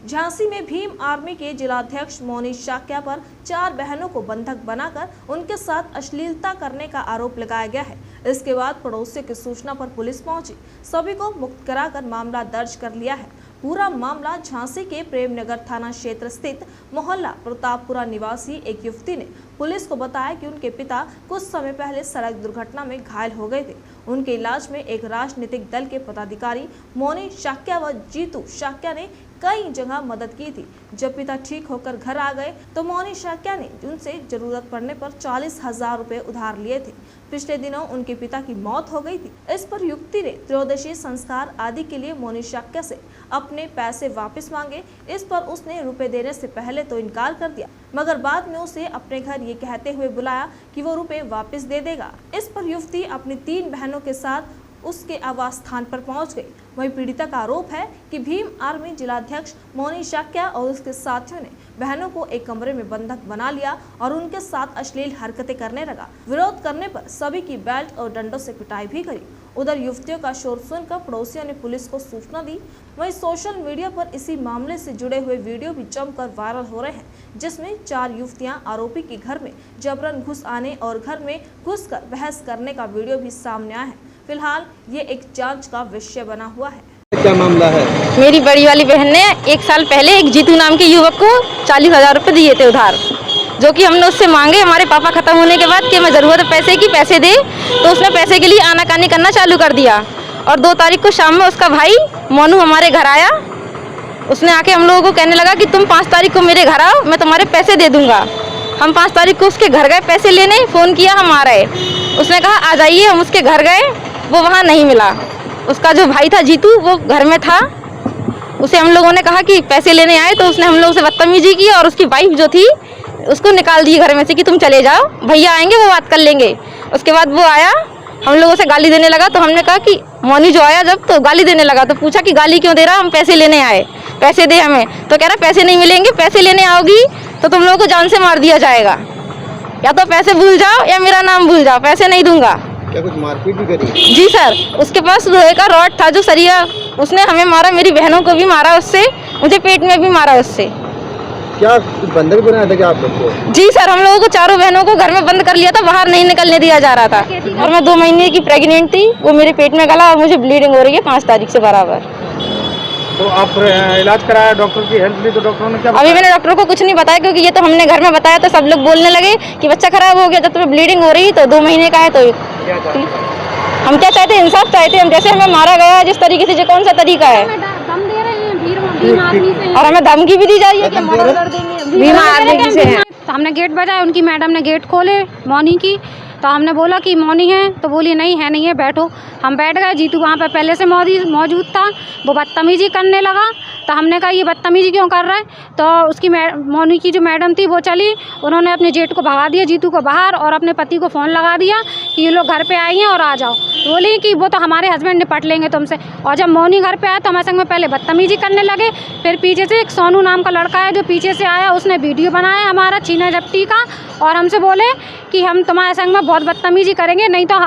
झांसी में भीम आर्मी के जिलाध्यक्ष मोनीश शाक्या पर 4 बहनों को बंधक बनाकर उनके साथ अश्लीलता करने का आरोप लगाया गया है। इसके बाद पड़ोसियों की सूचना पर पुलिस पहुंची, सभी को मुक्त कराकर मामला दर्ज कर लिया है। पूरा मामला झांसी के प्रेमनगर थाना क्षेत्र स्थित मोहल्ला प्रतापपुरा निवासी एक युवती ने पुलिस को बताया कि उनके पिता कुछ समय पहले सड़क दुर्घटना में घायल हो गए थे। उनके इलाज में एक राजनीतिक दल के पदाधिकारी मोनीश शाक्या व जीतू शाक्या ने कई जगह मदद की थी। जब पिता ठीक होकर घर आ गए तो मोनीश शाक्या ने उनसे जरूरत पड़ने पर 40,000 रुपए उधार लिए थे। पिछले दिनों उनके पिता की मौत हो गई थी। इस पर युवती ने त्रयोदशी संस्कार आदि के लिए मोनीश शाक्या से अपने पैसे वापस मांगे। इस पर उसने रुपए देने से पहले तो इनकार कर दिया, मगर बाद में उसे अपने घर ये कहते हुए बुलाया कि वो रुपए वापस दे देगा। इस पर युवती अपनी 3 बहनों के साथ उसके आवास स्थान पर पहुंच गई। वहीं पीड़िता का आरोप है कि भीम आर्मी जिलाध्यक्ष मोनीश शाक्या और उसके साथियों ने बहनों को एक कमरे में बंधक बना लिया और उनके साथ अश्लील हरकतें करने लगा। विरोध करने पर सभी की बेल्ट और डंडों से पिटाई भी करी। उधर युवतियों का शोर सुनकर पड़ोसियों ने पुलिस को सूचना दी। वहीं सोशल मीडिया पर इसी मामले से जुड़े हुए वीडियो भी जमकर वायरल हो रहे हैं, जिसमें 4 युवतियां आरोपी के घर में जबरन घुस आने और घर में घुसकर बहस करने का वीडियो भी सामने आया है। फिलहाल ये एक जांच का विषय बना हुआ है। क्या मामला है? मेरी बड़ी वाली बहन ने 1 साल पहले एक जीतू नाम के युवक को 40,000 रुपए दिए थे उधार, जो कि हमने उससे मांगे हमारे पापा खत्म होने के बाद कि हमें ज़रूरत है पैसे की, पैसे दे। तो उसने पैसे के लिए आनाकानी करना चालू कर दिया और 2 तारीख को शाम में उसका भाई मोनू हमारे घर आया। उसने आके हम लोगों को कहने लगा कि तुम 5 तारीख को मेरे घर आओ, मैं तुम्हारे पैसे दे दूँगा। हम 5 तारीख को उसके घर गए पैसे लेने, फ़ोन किया, हम आ रहे। उसने कहा आ जाइए। हम उसके घर गए, वो वहाँ नहीं मिला। उसका जो भाई था जीतू, वो घर में था। उसे हम लोगों ने कहा कि पैसे लेने आए, तो उसने हम लोगों से बदतमीजी की और उसकी वाइफ जो थी उसको निकाल दी घर में से कि तुम चले जाओ, भैया आएंगे वो बात कर लेंगे। उसके बाद वो आया, हम लोगों से गाली देने लगा। तो हमने कहा कि मोनी जो आया जब तो गाली देने लगा, तो पूछा कि गाली क्यों दे रहा, हम पैसे लेने आए, पैसे दे हमें। तो कह रहा पैसे नहीं मिलेंगे, पैसे लेने आओगी तो तुम लोगों को जान से मार दिया जाएगा, या तो पैसे भूल जाओ या मेरा नाम भूल जाओ, पैसे नहीं दूंगा। क्या कुछ मारपीट भी करी? जी सर, उसके पास लोहे का रॉड था जो सरिया, उसने हमें मारा, मेरी बहनों को भी मारा उससे, मुझे पेट में भी मारा उससे। क्या बंधक बनाया था क्या आप लोग को? जी सर, हम लोगों को 4 बहनों को घर में बंद कर लिया था, बाहर नहीं निकलने दिया जा रहा था। और मैं 2 महीने की प्रेग्नेंट थी, वो मेरे पेट में गला और मुझे ब्लीडिंग हो रही है 5 तारीख से बराबर। तो आप इलाज कराया, डॉक्टर की हेल्प ली, तो डॉक्टरों ने क्या बताया? अभी मैंने डॉक्टर को कुछ नहीं बताया, क्योंकि ये तो हमने घर में बताया तो सब लोग बोलने लगे कि बच्चा खराब हो गया। जब तुम्हें ब्लीडिंग हो रही तो 2 महीने का है तो हम क्या चाहते हैं, इंसाफ चाहते हैं। हम जैसे हमें मारा गया जिस तरीके से, जो कौन सा तरीका है, दम दे रहे हैं भीम आदमी से, और हमें धमकी भी दी जा रही है कि मर्डर कर देंगे। भीम आदमी से है। तो हमने गेट बजाया, उनकी मैडम ने गेट खोले मोनी की, तो हमने बोला कि मोनी है, तो बोली नहीं है, नहीं है, बैठो। हम बैठ गए। जीतू वहाँ पे पहले से मौजूद था, वो बदतमीजी करने लगा। तो हमने कहा ये बदतमीजी क्यों कर रहा है, तो उसकी मोनी की जो मैडम थी वो चली, उन्होंने अपने जेठ को भगा दिया, जीतू को बाहर, और अपने पति को फ़ोन लगा दिया कि ये लोग घर पे आई हैं और आ जाओ। बोली कि वो तो हमारे हस्बैंड निपट लेंगे तुमसे। और जब मोनी घर पे आया तो हमारे संग में पहले बदतमीजी करने लगे। फिर पीछे से एक सोनू नाम का लड़का है जो पीछे से आया, उसने वीडियो बनाया हमारा छीना झपटी का, और हमसे बोले कि हम तुम्हारे संग में बहुत बदतमीजी करेंगे, नहीं तो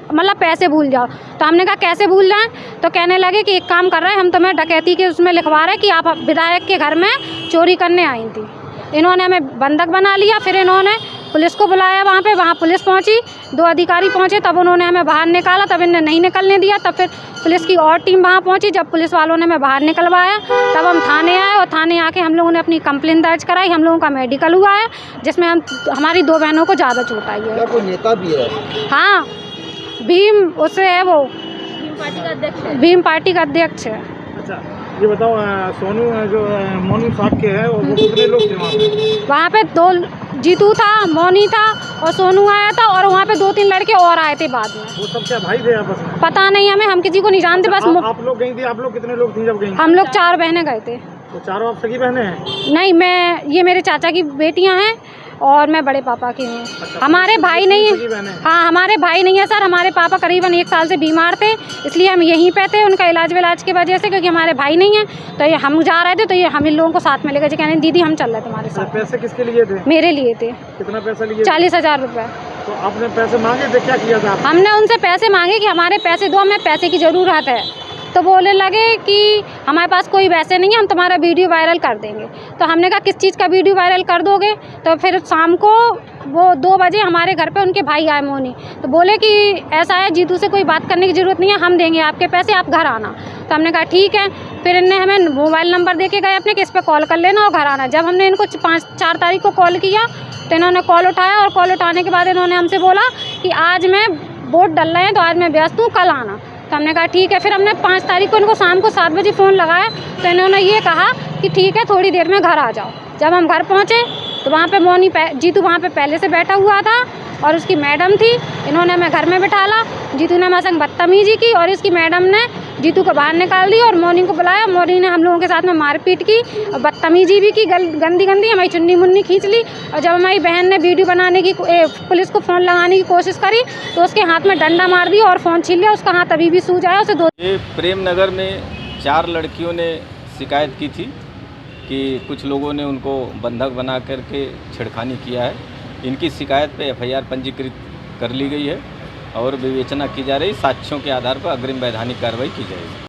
मतलब पैसे भूल जाओ। तो हमने कहा कैसे भूल जाएं, तो कहने लगे कि एक काम कर रहे हैं, हम तुम्हें डकैती के उसमें लिखवा रहे हैं कि आप विधायक के घर में चोरी करने आई थी। इन्होंने हमें बंधक बना लिया। फिर इन्होंने पुलिस को बुलाया, वहाँ पुलिस पहुंची, 2 अधिकारी पहुंचे, तब उन्होंने हमें बाहर निकाला, तब इन्हें नहीं निकलने दिया। तब फिर पुलिस की और टीम वहाँ पहुंची, जब पुलिस वालों ने हमें बाहर निकलवाया तब हम थाने आए, और थाने आके हम लोगों ने अपनी कंप्लेंट दर्ज कराई। हम लोगों का मेडिकल हुआ है, जिसमें हमारी 2 बहनों को ज़्यादा चोट आई है। क्या कोई नेता भी है? हाँ, भीम उससे है, वो भीम पार्टी का अध्यक्ष है। अच्छा, ये बताओ, सोनू जो मोनी साहब के है, वो कितने लोग थे वहाँ पे? 2, जीतू था, मोनी था और सोनू आया था, और वहाँ पे 2-3 लड़के और आए थे बाद में। वो सब क्या भाई थे आपस में? पता नहीं हमें, हम किसी को नहीं जानते। बस आप लोग गई थी? आप लोग कितने लोग थे जब गई? हम लोग 4 बहनें गए थे। तो चारों आप सगी बहनें हैं? नहीं, ये मेरे चाचा की बेटियां हैं और मैं बड़े पापा की हूँ। अच्छा, हमारे भाई नहीं है। हाँ, हमारे भाई नहीं है सर। हमारे पापा करीबन 1 साल से बीमार थे, इसलिए हम यहीं पे थे उनका इलाज की वजह से, क्योंकि हमारे भाई नहीं है। तो ये हम जा रहे थे, तो ये हम इन लोगों को साथ में लेकर कहने दीदी हम चल रहे तुम्हारे साथ। पैसे किसके लिए थे? मेरे लिए थे। कितना पैसा लिए? 40,000 रुपये। तो आपने पैसे मांगे थे, क्या किया था? हमने उनसे पैसे मांगे कि हमारे पैसे दो, हमें पैसे की ज़रूरत है। तो बोलने लगे कि हमारे पास कोई पैसे नहीं है, हम तुम्हारा वीडियो वायरल कर देंगे। तो हमने कहा किस चीज़ का वीडियो वायरल कर दोगे? तो फिर शाम को वो 2 बजे हमारे घर पे उनके भाई आए मोनी, तो बोले कि ऐसा है जीतू से कोई बात करने की ज़रूरत नहीं है, हम देंगे आपके पैसे, आप घर आना। तो हमने कहा ठीक है। फिर इनने हमें मोबाइल नंबर दे के गए अपने कि इस पर कॉल कर लेना और घर आना। जब हमने इनको 4 तारीख को कॉल किया तो इन्होंने कॉल उठाया और कॉल उठाने के बाद इन्होंने हमसे बोला कि आज मैं वोट डल रहे हैं तो आज मैं व्यस्त हूँ, कल आना। तो हमने कहा ठीक है। फिर हमने 5 तारीख को इनको शाम को 7 बजे फ़ोन लगाया तो इन्होंने ये कहा कि ठीक है थोड़ी देर में घर आ जाओ। जब हम घर पहुँचे तो वहाँ पे जीतू वहाँ पे पहले से बैठा हुआ था और उसकी मैडम थी। इन्होंने हमें घर में बिठाला, जीतू ने हमारे संग बदतमीजी की और इसकी मैडम ने जीतू को बाहर निकाल दी और मोनी को बुलाया। मोनी ने हम लोगों के साथ में मारपीट की और बदतमीजी भी की, गंदी हमारी चुन्नी मुन्नी खींच ली। और जब हमारी बहन ने वीडियो बनाने की पुलिस को फ़ोन लगाने की कोशिश करी तो उसके हाथ में डंडा मार दिया और फ़ोन छीन लिया। उसका हाथ अभी भी सूज आया। उसे ये प्रेम नगर में 4 लड़कियों ने शिकायत की थी कि कुछ लोगों ने उनको बंधक बना करके छेड़खानी किया है। इनकी शिकायत पे FIR पंजीकृत कर ली गई है और विवेचना की जा रही। साक्ष्यों के आधार पर अग्रिम वैधानिक कार्रवाई की जाएगी।